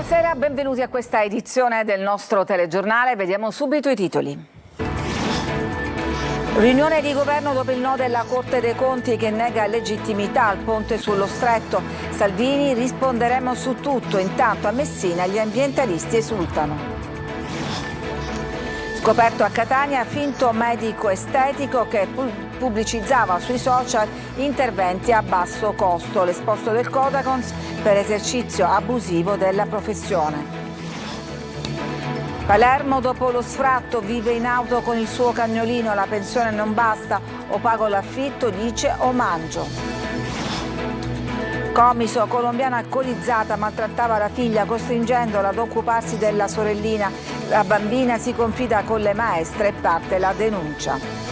Buonasera, benvenuti a questa edizione del nostro telegiornale. Vediamo subito i titoli. Riunione di governo dopo il no della Corte dei Conti che nega legittimità al ponte sullo Stretto. Salvini: risponderemo su tutto. Intanto a Messina gli ambientalisti esultano. Scoperto a Catania finto medico estetico che pubblicizzava sui social interventi a basso costo. L'esposto del Codacons per esercizio abusivo della professione. Palermo dopo lo sfratto, vive in auto con il suo cagnolino, la pensione non basta, o pago l'affitto, dice, o mangio. Comiso, colombiana alcolizzata, maltrattava la figlia costringendola ad occuparsi della sorellina. La bambina si confida con le maestre e parte la denuncia.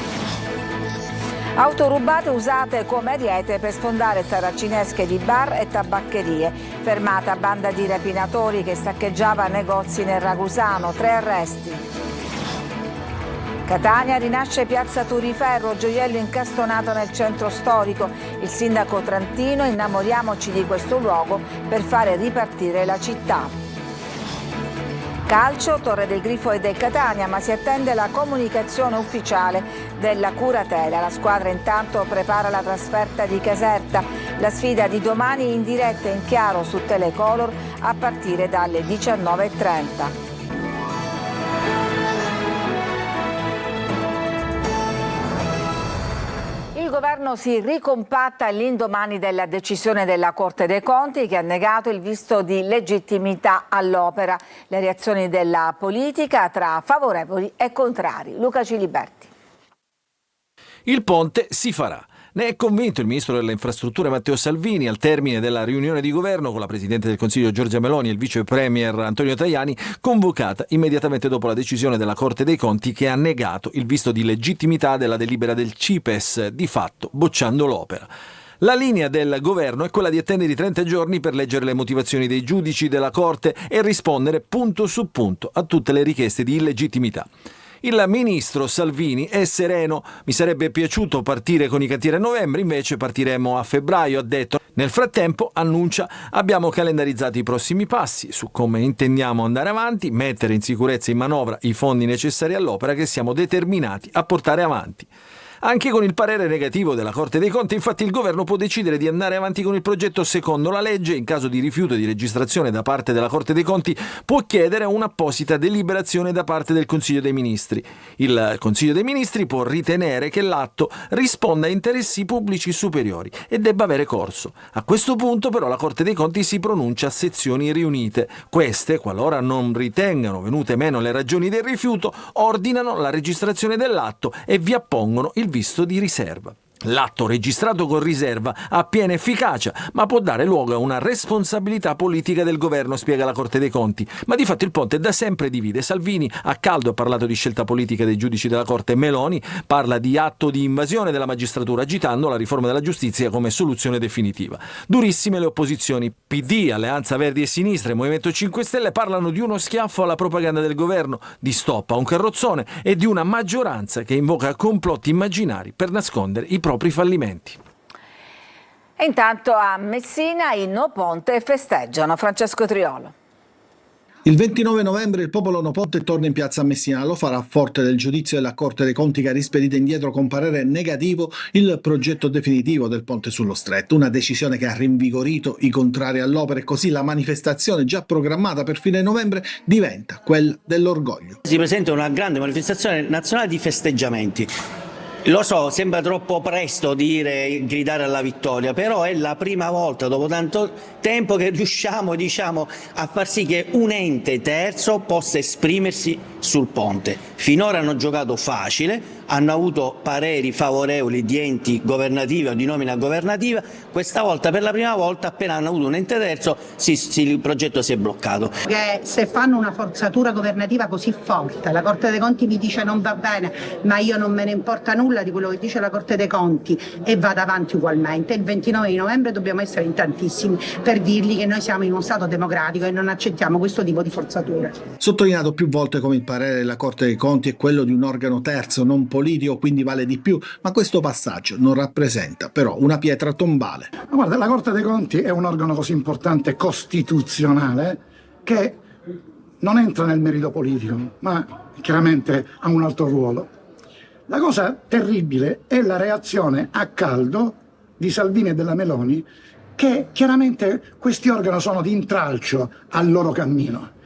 Auto rubate usate come ariete per sfondare saracinesche di bar e tabaccherie. Fermata banda di rapinatori che saccheggiava negozi nel Ragusano, 3 arresti. Catania, rinasce piazza Turiferro, gioiello incastonato nel centro storico. Il sindaco Trantino: innamoriamoci di questo luogo per fare ripartire la città. Calcio, Torre del Grifo e del Catania, ma si attende la comunicazione ufficiale della curatela. La squadra intanto prepara la trasferta di Caserta. La sfida di domani in diretta e in chiaro su Telecolor a partire dalle 19:30. Il governo si ricompatta all'indomani della decisione della Corte dei Conti che ha negato il visto di legittimità all'opera. Le reazioni della politica tra favorevoli e contrari. Luca Ciliberti. Il ponte si farà. Ne è convinto il ministro delle infrastrutture Matteo Salvini al termine della riunione di governo con la Presidente del Consiglio Giorgia Meloni e il Vice Premier Antonio Tajani, convocata immediatamente dopo la decisione della Corte dei Conti che ha negato il visto di legittimità della delibera del CIPES, di fatto bocciando l'opera. La linea del governo è quella di attendere i 30 giorni per leggere le motivazioni dei giudici della Corte e rispondere punto su punto a tutte le richieste di illegittimità. Il ministro Salvini è sereno. Mi sarebbe piaciuto partire con i cantieri a novembre, invece partiremo a febbraio, ha detto. Nel frattempo, annuncia, abbiamo calendarizzato i prossimi passi su come intendiamo andare avanti, mettere in sicurezza in manovra i fondi necessari all'opera che siamo determinati a portare avanti. Anche con il parere negativo della Corte dei Conti, infatti, il governo può decidere di andare avanti con il progetto secondo la legge. In caso di rifiuto di registrazione da parte della Corte dei Conti, può chiedere un'apposita deliberazione da parte del Consiglio dei Ministri. Il Consiglio dei Ministri può ritenere che l'atto risponda a interessi pubblici superiori e debba avere corso. A questo punto, però, la Corte dei Conti si pronuncia a sezioni riunite. Queste, qualora non ritengano venute meno le ragioni del rifiuto, ordinano la registrazione dell'atto e vi appongono il visto di riserva. L'atto registrato con riserva ha piena efficacia, ma può dare luogo a una responsabilità politica del governo, spiega la Corte dei Conti. Ma di fatto il ponte da sempre divide. Salvini a caldo ha parlato di scelta politica dei giudici della Corte. Meloni parla di atto di invasione della magistratura, agitando la riforma della giustizia come soluzione definitiva. Durissime le opposizioni. PD, Alleanza Verdi e Sinistra e Movimento 5 Stelle parlano di uno schiaffo alla propaganda del governo, di stop a un carrozzone e di una maggioranza che invoca complotti immaginari per nascondere i propri fallimenti. E intanto a Messina i No Ponte festeggiano. Francesco Triolo. Il 29 novembre il popolo No Ponte torna in piazza a Messina. Lo farà a forte del giudizio della Corte dei Conti che ha rispedito indietro con parere negativo il progetto definitivo del ponte sullo Stretto. Una decisione che ha rinvigorito i contrari all'opera e così la manifestazione già programmata per fine novembre diventa quella dell'orgoglio. Si presenta una grande manifestazione nazionale di festeggiamenti. Lo so, sembra troppo presto gridare alla vittoria, però è la prima volta dopo tanto tempo che riusciamo, a far sì che un ente terzo possa esprimersi sul ponte. Finora hanno giocato facile, hanno avuto pareri favorevoli di enti governativi o di nomina governativa. Questa volta, per la prima volta, appena hanno avuto un ente terzo, il progetto si è bloccato. Se fanno una forzatura governativa così forte, la Corte dei Conti mi dice non va bene, ma io non me ne importa nulla di quello che dice la Corte dei Conti e vado avanti ugualmente. Il 29 di novembre dobbiamo essere in tantissimi per dirgli che noi siamo in uno Stato democratico e non accettiamo questo tipo di forzature. Sottolineato più volte come il parere della Corte dei Conti è quello di un organo terzo, non politico, quindi vale di più, ma questo passaggio non rappresenta però una pietra tombale. Guarda, la Corte dei Conti è un organo così importante costituzionale che non entra nel merito politico, ma chiaramente ha un altro ruolo. La cosa terribile è la reazione a caldo di Salvini e della Meloni, che chiaramente questi organi sono di intralcio al loro cammino.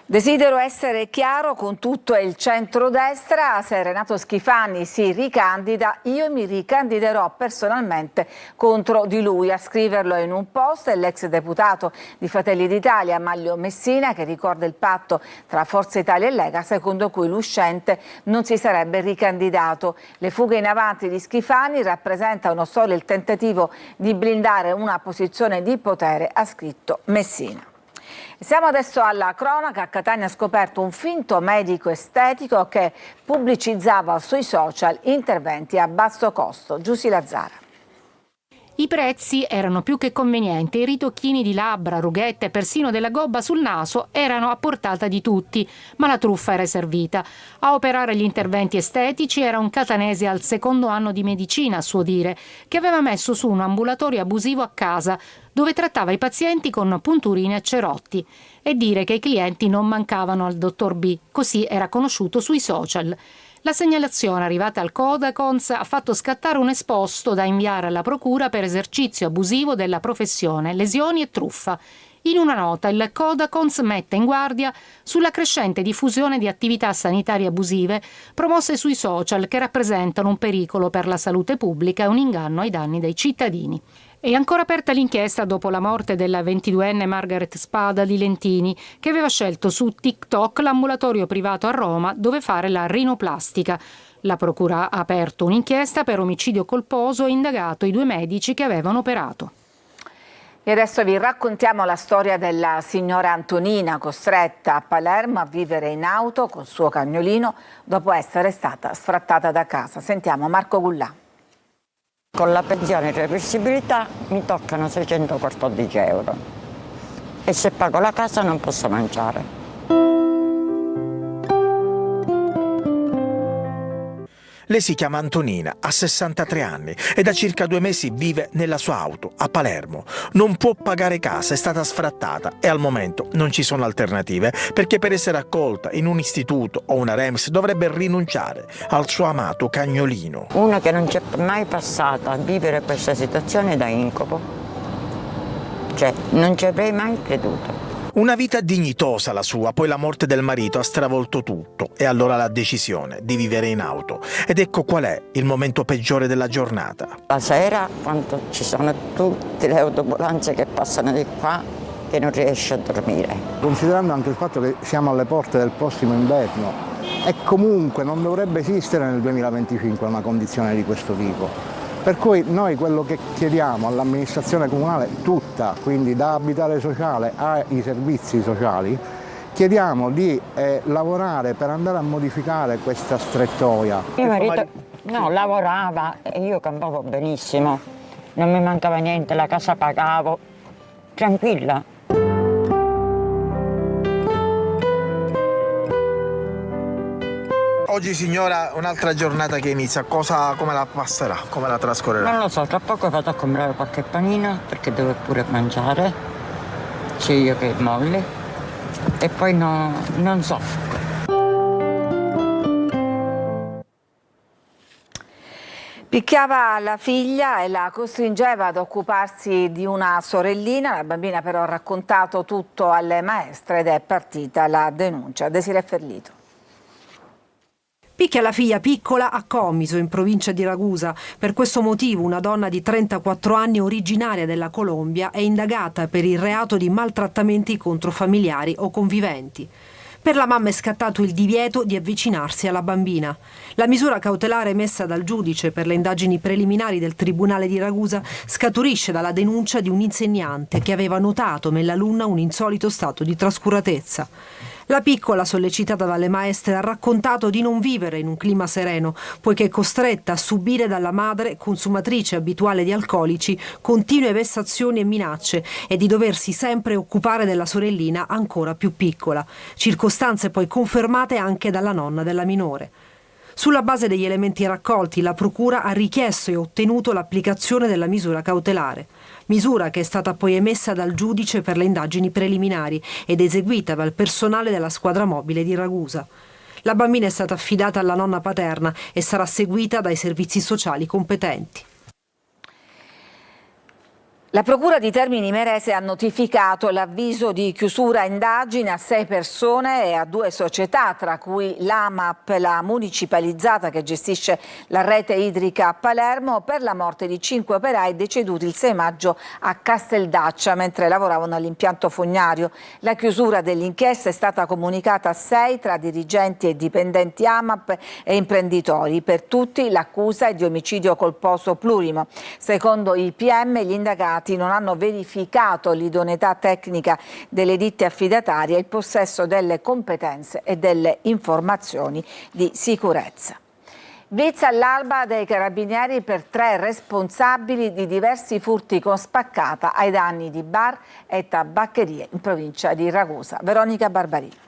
Desidero essere chiaro con tutto il centrodestra: se Renato Schifani si ricandida, io mi ricandiderò personalmente contro di lui. A scriverlo in un post è l'ex deputato di Fratelli d'Italia Maglio Messina, che ricorda il patto tra Forza Italia e Lega secondo cui l'uscente non si sarebbe ricandidato. Le fughe in avanti di Schifani rappresentano solo il tentativo di blindare una posizione di potere, ha scritto Messina. Siamo adesso alla cronaca. A Catania ha scoperto un finto medico estetico che pubblicizzava sui social interventi a basso costo. Giusy Lazzara. I prezzi erano più che convenienti, i ritocchini di labbra, rughette e persino della gobba sul naso erano a portata di tutti, ma la truffa era servita. A operare gli interventi estetici era un catanese al secondo anno di medicina, a suo dire, che aveva messo su un ambulatorio abusivo a casa, dove trattava i pazienti con punturine e cerotti. E dire che i clienti non mancavano al dottor B, così era conosciuto sui social. La segnalazione arrivata al Codacons ha fatto scattare un esposto da inviare alla procura per esercizio abusivo della professione, lesioni e truffa. In una nota il Codacons mette in guardia sulla crescente diffusione di attività sanitarie abusive promosse sui social che rappresentano un pericolo per la salute pubblica e un inganno ai danni dei cittadini. È ancora aperta l'inchiesta dopo la morte della 22enne Margaret Spada di Lentini, che aveva scelto su TikTok l'ambulatorio privato a Roma dove fare la rinoplastica. La procura ha aperto un'inchiesta per omicidio colposo e indagato i 2 medici che avevano operato. E adesso vi raccontiamo la storia della signora Antonina, costretta a Palermo a vivere in auto col suo cagnolino dopo essere stata sfrattata da casa. Sentiamo Marco Gullà. Con la pensione e reversibilità mi toccano 614 euro e se pago la casa non posso mangiare. Lei si chiama Antonina, ha 63 anni e da circa 2 mesi vive nella sua auto a Palermo. Non può pagare casa, è stata sfrattata e al momento non ci sono alternative perché per essere accolta in un istituto o una REMS dovrebbe rinunciare al suo amato cagnolino. Una che non c'è mai passata a vivere questa situazione da incubo. Cioè, non ci avrei mai creduto. Una vita dignitosa la sua, poi la morte del marito ha stravolto tutto e allora la decisione di vivere in auto. Ed ecco qual è il momento peggiore della giornata. La sera, quando ci sono tutte le autoambulanze che passano di qua, che non riesce a dormire. Considerando anche il fatto che siamo alle porte del prossimo inverno e comunque non dovrebbe esistere nel 2025 una condizione di questo tipo. Per cui noi quello che chiediamo all'amministrazione comunale tutta, quindi da abitare sociale ai servizi sociali, chiediamo di lavorare per andare a modificare questa strettoia. Mio marito lavorava e io campavo benissimo, non mi mancava niente, la casa pagavo, tranquilla. Oggi signora, un'altra giornata che inizia, come la passerà, come la trascorrerà? Non lo so, tra poco vado a comprare qualche panino perché devo pure mangiare, sia io che Molly, e poi non so. Picchiava la figlia e la costringeva ad occuparsi di una sorellina. La bambina però ha raccontato tutto alle maestre ed è partita la denuncia. Desiree Ferlito. Picchia la figlia piccola a Comiso, in provincia di Ragusa. Per questo motivo una donna di 34 anni originaria della Colombia è indagata per il reato di maltrattamenti contro familiari o conviventi. Per la mamma è scattato il divieto di avvicinarsi alla bambina. La misura cautelare emessa dal giudice per le indagini preliminari del Tribunale di Ragusa scaturisce dalla denuncia di un insegnante che aveva notato nell'alunna un insolito stato di trascuratezza. La piccola, sollecitata dalle maestre, ha raccontato di non vivere in un clima sereno, poiché costretta a subire dalla madre, consumatrice abituale di alcolici, continue vessazioni e minacce e di doversi sempre occupare della sorellina ancora più piccola. Circostanze poi confermate anche dalla nonna della minore. Sulla base degli elementi raccolti, la procura ha richiesto e ottenuto l'applicazione della misura cautelare. misura che è stata poi emessa dal giudice per le indagini preliminari ed eseguita dal personale della squadra mobile di Ragusa. La bambina è stata affidata alla nonna paterna e sarà seguita dai servizi sociali competenti. La Procura di Termini Imerese ha notificato l'avviso di chiusura indagine a 6 persone e a 2 società, tra cui l'AMAP, la municipalizzata che gestisce la rete idrica a Palermo, per la morte di 5 operai deceduti il 6 maggio a Casteldaccia mentre lavoravano all'impianto fognario. La chiusura dell'inchiesta è stata comunicata a 6 tra dirigenti e dipendenti AMAP e imprenditori. Per tutti l'accusa è di omicidio colposo plurimo. Secondo il PM gli indagati non hanno verificato l'idoneità tecnica delle ditte affidatarie e il possesso delle competenze e delle informazioni di sicurezza. Blitz all'alba dei carabinieri per 3 responsabili di diversi furti con spaccata ai danni di bar e tabaccherie in provincia di Ragusa. Veronica Barbarino.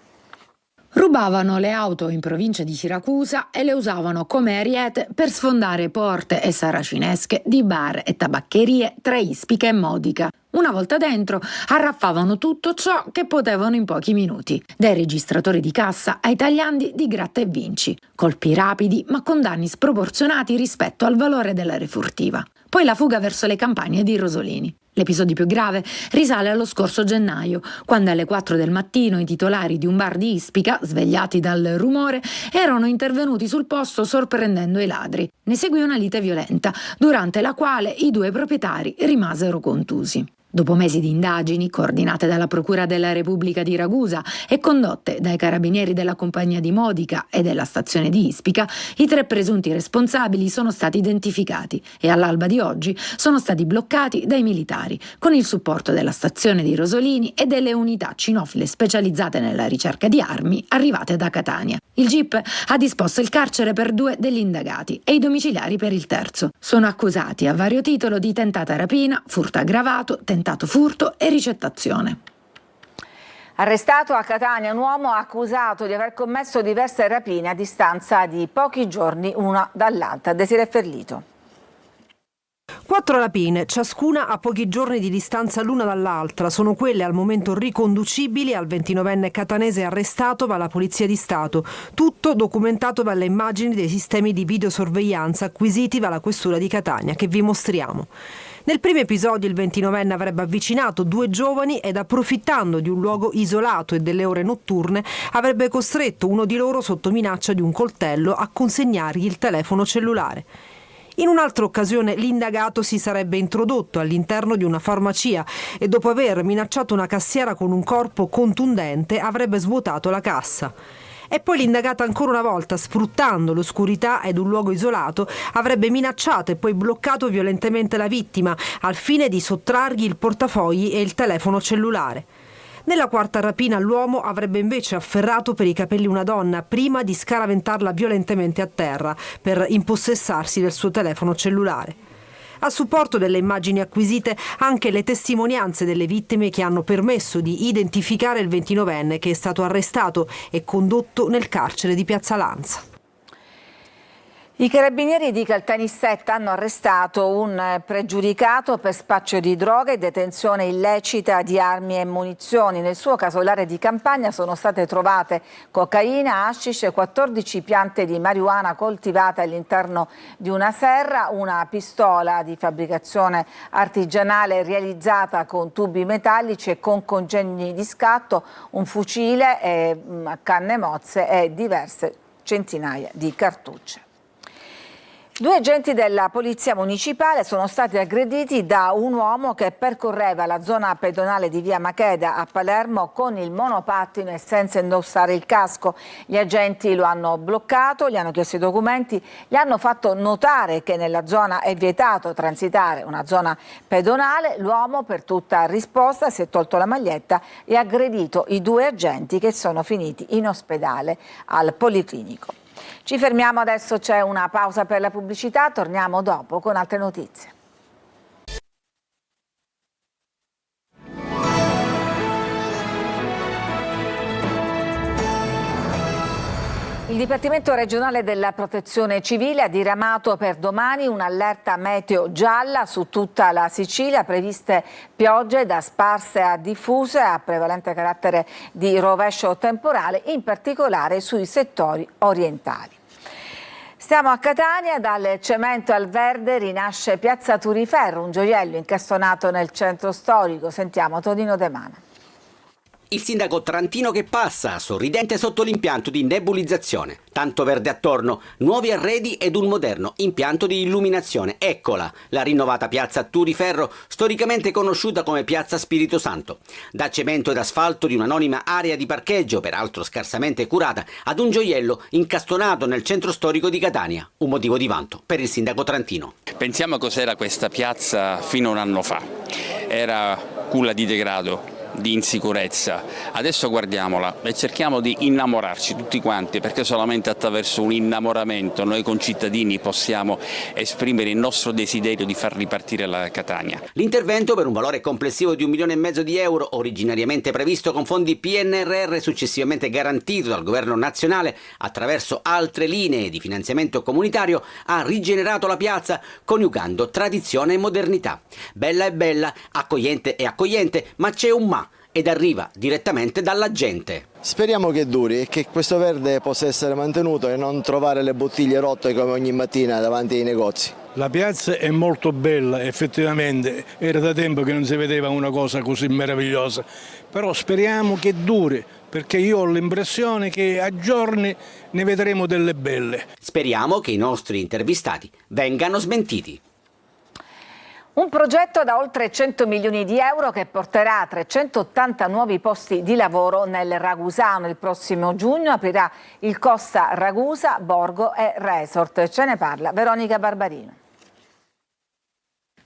Rubavano le auto in provincia di Siracusa e le usavano come ariete per sfondare porte e saracinesche di bar e tabaccherie tra Ispica e Modica. Una volta dentro, arraffavano tutto ciò che potevano in pochi minuti, dai registratori di cassa ai tagliandi di gratta e vinci. Colpi rapidi ma con danni sproporzionati rispetto al valore della refurtiva. Poi la fuga verso le campagne di Rosolini. L'episodio più grave risale allo scorso gennaio, quando alle 4 del mattino i titolari di un bar di Ispica, svegliati dal rumore, erano intervenuti sul posto sorprendendo i ladri. Ne seguì una lite violenta, durante la quale i 2 proprietari rimasero contusi. Dopo mesi di indagini, coordinate dalla Procura della Repubblica di Ragusa e condotte dai carabinieri della compagnia di Modica e della stazione di Ispica, i 3 presunti responsabili sono stati identificati e all'alba di oggi sono stati bloccati dai militari, con il supporto della stazione di Rosolini e delle unità cinofile specializzate nella ricerca di armi arrivate da Catania. Il GIP ha disposto il carcere per 2 degli indagati e i domiciliari per il terzo. Sono accusati a vario titolo di tentata rapina, furto aggravato, tentato furto e ricettazione. Arrestato a Catania un uomo accusato di aver commesso diverse rapine a distanza di pochi giorni una dall'altra. Desiree Ferlito. 4 rapine, ciascuna a pochi giorni di distanza l'una dall'altra, sono quelle al momento riconducibili al 29enne catanese arrestato dalla Polizia di Stato. Tutto documentato dalle immagini dei sistemi di videosorveglianza acquisiti dalla Questura di Catania, che vi mostriamo. Nel primo episodio il 29enne avrebbe avvicinato 2 giovani ed, approfittando di un luogo isolato e delle ore notturne, avrebbe costretto uno di loro, sotto minaccia di un coltello, a consegnargli il telefono cellulare. In un'altra occasione l'indagato si sarebbe introdotto all'interno di una farmacia e, dopo aver minacciato una cassiera con un corpo contundente, avrebbe svuotato la cassa. E poi l'indagata ancora una volta, sfruttando l'oscurità ed un luogo isolato, avrebbe minacciato e poi bloccato violentemente la vittima al fine di sottrargli il portafogli e il telefono cellulare. Nella quarta rapina l'uomo avrebbe invece afferrato per i capelli una donna prima di scaraventarla violentemente a terra per impossessarsi del suo telefono cellulare. A supporto delle immagini acquisite anche le testimonianze delle vittime che hanno permesso di identificare il 29enne che è stato arrestato e condotto nel carcere di Piazza Lanza. I carabinieri di Caltanissetta hanno arrestato un pregiudicato per spaccio di droga e detenzione illecita di armi e munizioni. Nel suo casolare di campagna sono state trovate cocaina, hashish e 14 piante di marijuana coltivate all'interno di una serra, una pistola di fabbricazione artigianale realizzata con tubi metallici e con congegni di scatto, un fucile, canne mozze e diverse centinaia di cartucce. 2 agenti della Polizia Municipale sono stati aggrediti da un uomo che percorreva la zona pedonale di via Macheda a Palermo con il monopattino e senza indossare il casco. Gli agenti lo hanno bloccato, gli hanno chiesto i documenti, gli hanno fatto notare che nella zona è vietato transitare, una zona pedonale. L'uomo, per tutta risposta, si è tolto la maglietta e ha aggredito i 2 agenti che sono finiti in ospedale al Policlinico. Ci fermiamo adesso, c'è una pausa per la pubblicità, torniamo dopo con altre notizie. Il Dipartimento regionale della Protezione Civile ha diramato per domani un'allerta meteo gialla su tutta la Sicilia, previste piogge da sparse a diffuse a prevalente carattere di rovescio temporale, in particolare sui settori orientali. Stiamo a Catania, dal cemento al verde rinasce Piazza Turiferro, un gioiello incastonato nel centro storico. Sentiamo Tonino De Mana. Il sindaco Trantino che passa, sorridente sotto l'impianto di nebulizzazione. Tanto verde attorno, nuovi arredi ed un moderno impianto di illuminazione. Eccola, la rinnovata piazza Turiferro, storicamente conosciuta come piazza Spirito Santo. Da cemento ed asfalto di un'anonima area di parcheggio, peraltro scarsamente curata, ad un gioiello incastonato nel centro storico di Catania. Un motivo di vanto per il sindaco Trantino. Pensiamo a cos'era questa piazza fino a un anno fa. Era culla di degrado, di insicurezza. Adesso guardiamola e cerchiamo di innamorarci tutti quanti, perché solamente attraverso un innamoramento noi concittadini possiamo esprimere il nostro desiderio di far ripartire la Catania. L'intervento, per un valore complessivo di 1,5 milioni di euro, originariamente previsto con fondi PNRR, successivamente garantito dal governo nazionale attraverso altre linee di finanziamento comunitario, ha rigenerato la piazza coniugando tradizione e modernità. Bella è bella, accogliente è accogliente, ma c'è un ma, ed arriva direttamente dalla gente. Speriamo che duri e che questo verde possa essere mantenuto e non trovare le bottiglie rotte come ogni mattina davanti ai negozi. La piazza è molto bella, effettivamente era da tempo che non si vedeva una cosa così meravigliosa, però speriamo che duri, perché io ho l'impressione che a giorni ne vedremo delle belle. Speriamo che i nostri intervistati vengano smentiti. Un progetto da oltre 100 milioni di euro che porterà a 380 nuovi posti di lavoro nel Ragusano. Il prossimo giugno aprirà il Costa Ragusa, Borgo e Resort. Ce ne parla Veronica Barbarino.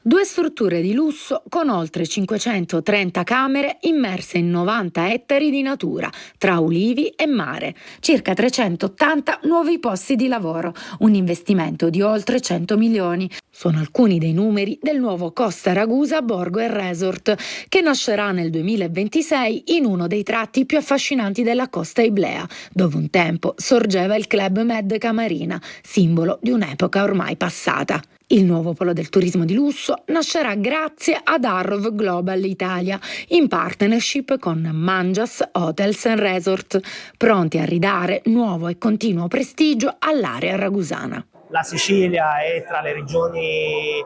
2 strutture di lusso con oltre 530 camere immerse in 90 ettari di natura, tra ulivi e mare, circa 380 nuovi posti di lavoro, un investimento di oltre 100 milioni. Sono alcuni dei numeri del nuovo Costa Ragusa, Borgo e Resort, che nascerà nel 2026 in uno dei tratti più affascinanti della costa iblea, dove un tempo sorgeva il Club Med Camarina, simbolo di un'epoca ormai passata. Il nuovo polo del turismo di lusso nascerà grazie ad Arrov Global Italia, in partnership con Mangias Hotels and Resort, pronti a ridare nuovo e continuo prestigio all'area ragusana. La Sicilia è tra le regioni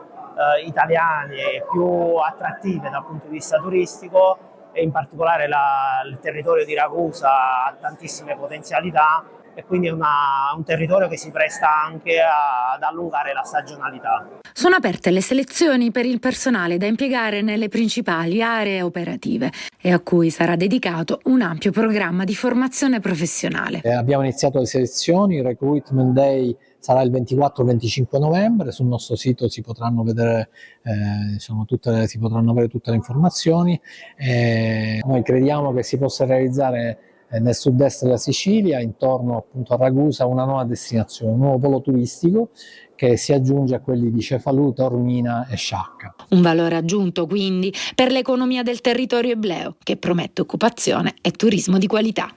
italiane più attrattive dal punto di vista turistico e in particolare il territorio di Ragusa ha tantissime potenzialità e quindi è un territorio che si presta anche ad allungare la stagionalità. Sono aperte le selezioni per il personale da impiegare nelle principali aree operative e a cui sarà dedicato un ampio programma di formazione professionale. Abbiamo iniziato le selezioni, il Recruitment Day sarà il 24-25 novembre, sul nostro sito si potranno vedere si potranno avere tutte le informazioni. Noi crediamo che si possa realizzare nel sud-est della Sicilia, intorno appunto a Ragusa, una nuova destinazione, un nuovo polo turistico che si aggiunge a quelli di Cefalù, Taormina e Sciacca. Un valore aggiunto quindi per l'economia del territorio ebleo, che promette occupazione e turismo di qualità.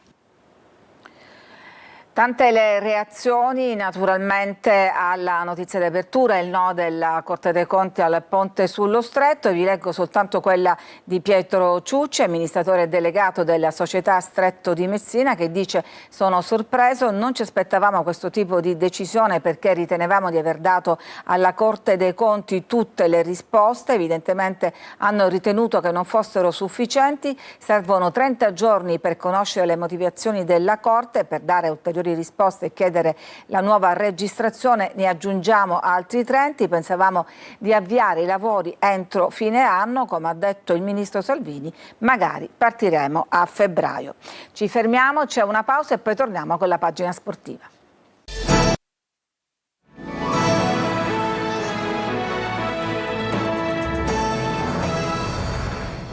Tante le reazioni naturalmente alla notizia di apertura e il no della Corte dei Conti al ponte sullo Stretto. Vi leggo soltanto quella di Pietro Ciucci, amministratore delegato della società Stretto di Messina, che dice: sono sorpreso, non ci aspettavamo questo tipo di decisione perché ritenevamo di aver dato alla Corte dei Conti tutte le risposte, evidentemente hanno ritenuto che non fossero sufficienti, servono 30 giorni per conoscere le motivazioni della Corte per dare ulteriori risposte e chiedere la nuova registrazione, ne aggiungiamo altri 30. Pensavamo di avviare i lavori entro fine anno, come ha detto il ministro Salvini, magari partiremo a febbraio. Ci fermiamo, c'è una pausa e poi torniamo con la pagina sportiva.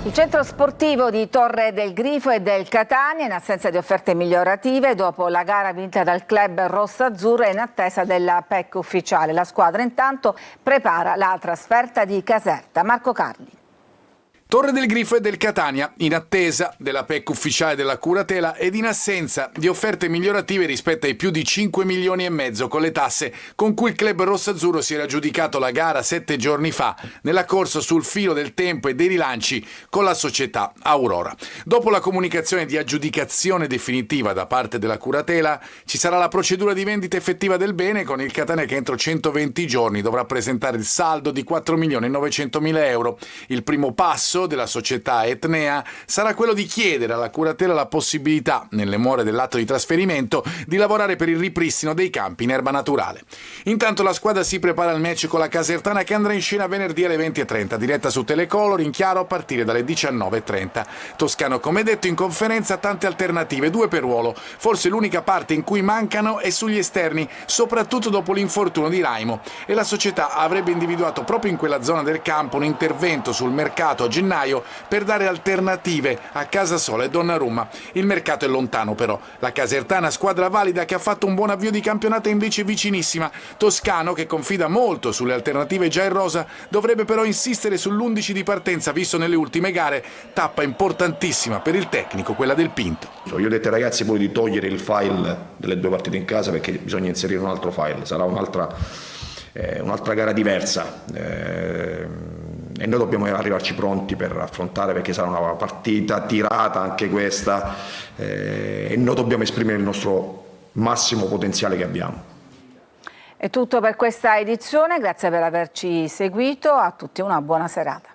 Il centro sportivo di Torre del Grifo e del Catania, in assenza di offerte migliorative, dopo la gara vinta dal club rosso-azzurro, è in attesa della PEC ufficiale. La squadra intanto prepara la trasferta di Caserta. Marco Carli. Torre del Grifo e del Catania, in attesa della PEC ufficiale della curatela ed in assenza di offerte migliorative rispetto ai più di 5 milioni e mezzo con le tasse con cui il club rossazzurro si era aggiudicato la gara 7 giorni fa nella corsa sul filo del tempo e dei rilanci con la società Aurora. Dopo la comunicazione di aggiudicazione definitiva da parte della curatela, ci sarà la procedura di vendita effettiva del bene con il Catania che entro 120 giorni dovrà presentare il saldo di 4 milioni e 900 mila euro. Il primo passo della società Etnea sarà quello di chiedere alla curatela la possibilità, nelle more dell'atto di trasferimento, di lavorare per il ripristino dei campi in erba naturale. Intanto la squadra si prepara al match con la Casertana che andrà in scena venerdì alle 20:30, diretta su Telecolor in chiaro a partire dalle 19:30. Toscano, come detto in conferenza, ha tante alternative, 2 per ruolo. Forse l'unica parte in cui mancano è sugli esterni, soprattutto dopo l'infortunio di Raimo, e la società avrebbe individuato proprio in quella zona del campo un intervento sul mercato a gennaio per dare alternative a Casasola e Donnarumma. Il mercato è lontano però. La Casertana, squadra valida che ha fatto un buon avvio di campionato, è invece vicinissima. Toscano, che confida molto sulle alternative già in rosa, dovrebbe però insistere sull'11 di partenza visto nelle ultime gare, tappa importantissima per il tecnico, quella del Pinto. Io ho detto ai ragazzi poi di togliere il file delle 2 partite in casa perché bisogna inserire un altro file, sarà un'altra gara diversa. E noi dobbiamo arrivarci pronti per affrontare, perché sarà una partita tirata anche questa, e noi dobbiamo esprimere il nostro massimo potenziale che abbiamo. È tutto per questa edizione, grazie per averci seguito, a tutti una buona serata.